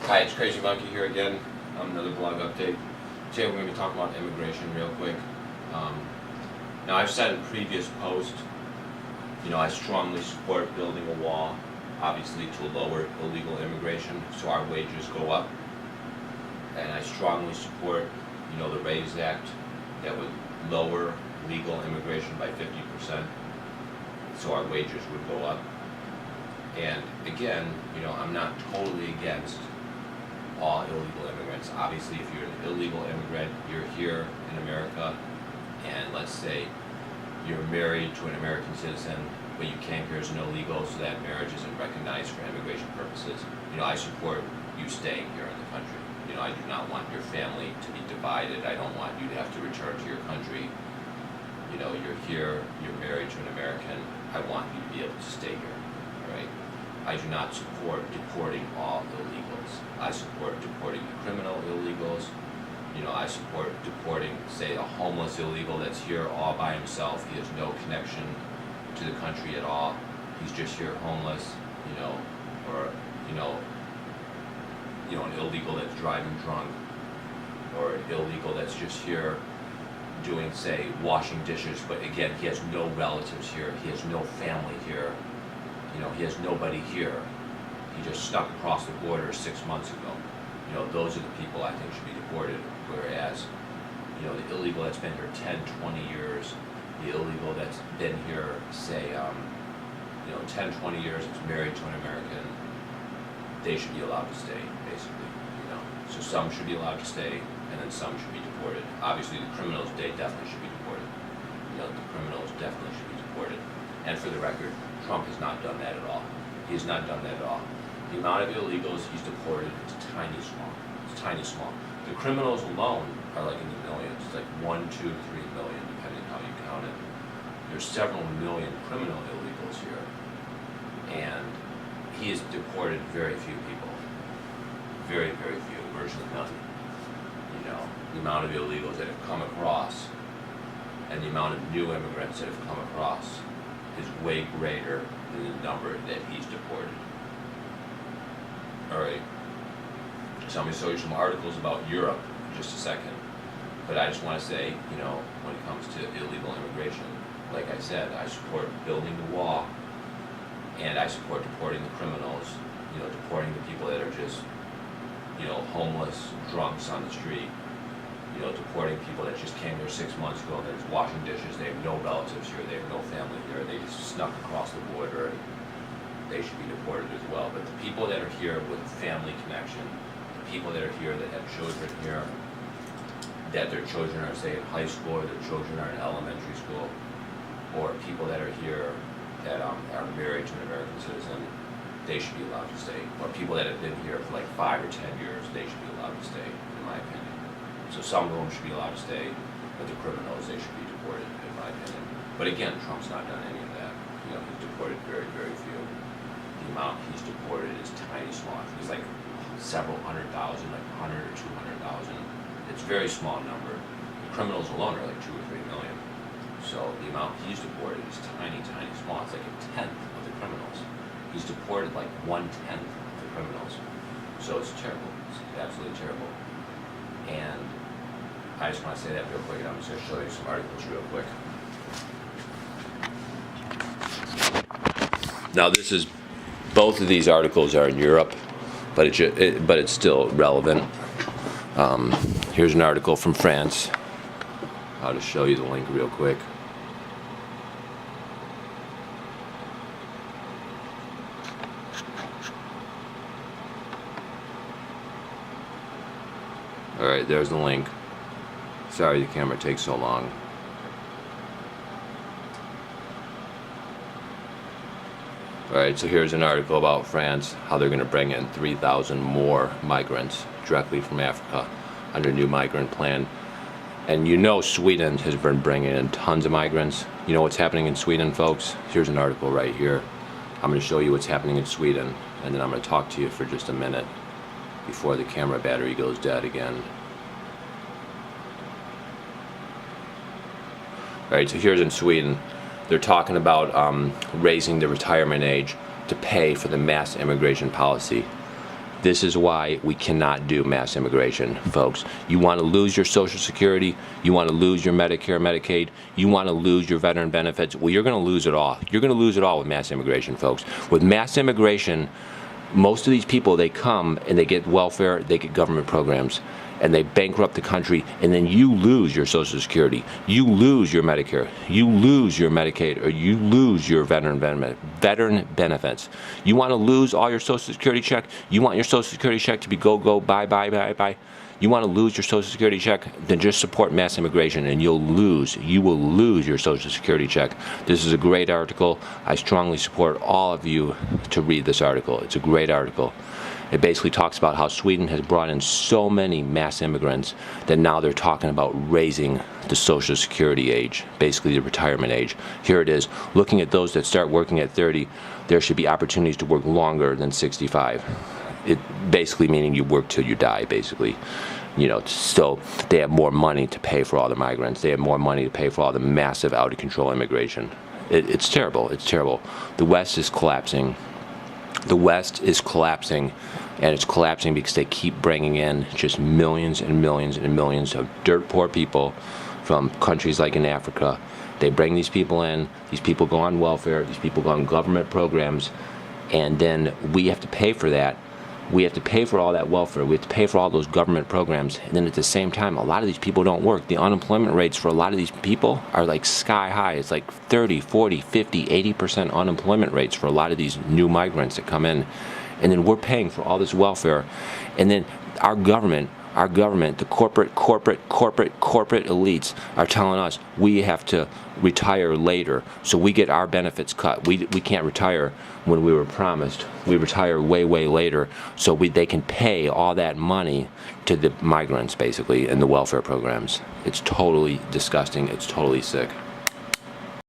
Hi, it's Crazy Monkey here again. Another blog update. Today we're going to be talking about immigration real quick. Now I've said in previous posts, I strongly support building a wall, obviously to lower illegal immigration so our wages go up. And I strongly support, the RAISE Act that would lower legal immigration by 50% so our wages would go up. And again, I'm not totally against all illegal immigrants. Obviously, if you're an illegal immigrant, you're here in America, and let's say you're married to an American citizen, but you came here as an illegal, so that marriage isn't recognized for immigration purposes. I support you staying here in the country. I do not want your family to be divided. I don't want you to have to return to your country. You're here, you're married to an American. I want you to be able to stay here, all right? I do not support deporting all illegals. I support deporting the criminal illegals. I support deporting, say, a homeless illegal that's here all by himself. He has no connection to the country at all. He's just here homeless, or, an illegal that's driving drunk, or an illegal that's just here doing, say, washing dishes, but again, he has no relatives here, he has no family here, he has nobody here. He just snuck across the border 6 months ago. Those are the people I think should be deported, whereas, the illegal that's been here 10, 20 years, the illegal that's been here, say, 10, 20 years, is married to an American, they should be allowed to stay, basically, So some should be allowed to stay, and then some should be deported. Obviously, the criminals, they definitely should be deported. The criminals definitely should be deported. And for the record, Trump has not done that at all. He has not done that at all. The amount of illegals he's deported is tiny small. It's tiny small. The criminals alone are like in the millions. It's like 1, 2, 3 million, depending how you count it. There's several million criminal illegals here. And he has deported very few people. Very, very few, virtually none. The amount of illegals that have come across and the amount of new immigrants that have come across is way greater than the number that he's deported. Alright, so I'm going to show you some articles about Europe in just a second. But I just want to say, when it comes to illegal immigration, like I said, I support building the wall, and I support deporting the criminals, deporting the people that are just, homeless drunks on the street, deporting people that just came here 6 months ago and they're just washing dishes, they have no relatives here, they have no family here, they just snuck across the border, and they should be deported as well. But the people that are here with a family connection, the people that are here that have children here, that their children are, say, in high school, or their children are in elementary school, or people that are here that are married to an American citizen, they should be allowed to stay. Or people that have been here for like 5 or 10 years, they should be allowed to stay, in my opinion. So some of them should be allowed to stay, but the criminals, they should be deported, in my opinion. But again, Trump's not done any of that. He's deported very, very few. The amount he's deported is tiny small. I think it's like several 100,000, like 100 or 200,000. It's a very small number. The criminals alone are like 2 or 3 million. So the amount he's deported is tiny, tiny small. It's like a tenth of the criminals. He's deported like 1/10 of the criminals. So it's terrible. It's absolutely terrible. And I just want to say that real quick, and I'm just going to show you some articles real quick. Now both of these articles are in Europe, but it's still relevant. Here's an article from France. I'll just show you the link real quick. Alright, there's the link. Sorry the camera takes so long. Alright, so here's an article about France, how they're going to bring in 3,000 more migrants directly from Africa under a new migrant plan. And Sweden has been bringing in tons of migrants. You know what's happening in Sweden, folks? Here's an article right here. I'm going to show you what's happening in Sweden, and then I'm going to talk to you for just a minute before the camera battery goes dead again. Alright, so here's in Sweden. they're talking about raising the retirement age to pay for the mass immigration policy. This is why we cannot do mass immigration, folks. You want to lose your Social Security, you want to lose your Medicare, Medicaid, you want to lose your veteran benefits. Well, you're going to lose it all. You're going to lose it all with mass immigration, folks. With mass immigration, most of these people, they come and they get welfare, they get government programs, and they bankrupt the country, and then you lose your Social Security, you lose your Medicare, you lose your Medicaid, or you lose your veteran benefits. You want to lose all your Social Security check? You want your Social Security check to be go, bye. You want to lose your Social Security check? Then just support mass immigration and you will lose your Social Security check. This is a great article. I strongly support all of you to read this article. It's a great article. It basically talks about how Sweden has brought in so many mass immigrants that now they're talking about raising the Social Security age, basically the retirement age. Here it is. Looking at those that start working at 30, there should be opportunities to work longer than 65. It basically meaning you work till you die, basically. You know, so they have more money to pay for all the migrants. They have more money to pay for all the massive out-of-control immigration. It's terrible. It's terrible. The West is collapsing. The West is collapsing, and it's collapsing because they keep bringing in just millions and millions and millions of dirt poor people from countries like in Africa. They bring these people in, these people go on welfare, these people go on government programs, and then we have to pay for that. We have to pay for all that welfare. We have to pay for all those government programs. And then at the same time, a lot of these people don't work. The unemployment rates for a lot of these people are like sky high. It's like 30, 40, 50, 80% unemployment rates for a lot of these new migrants that come in. And then we're paying for all this welfare. And then our government, the corporate elites are telling us we have to retire later, so we get our benefits cut. We can't retire when we were promised. We retire way later, so they can pay all that money to the migrants, basically, and the welfare programs. It's totally disgusting. It's totally sick.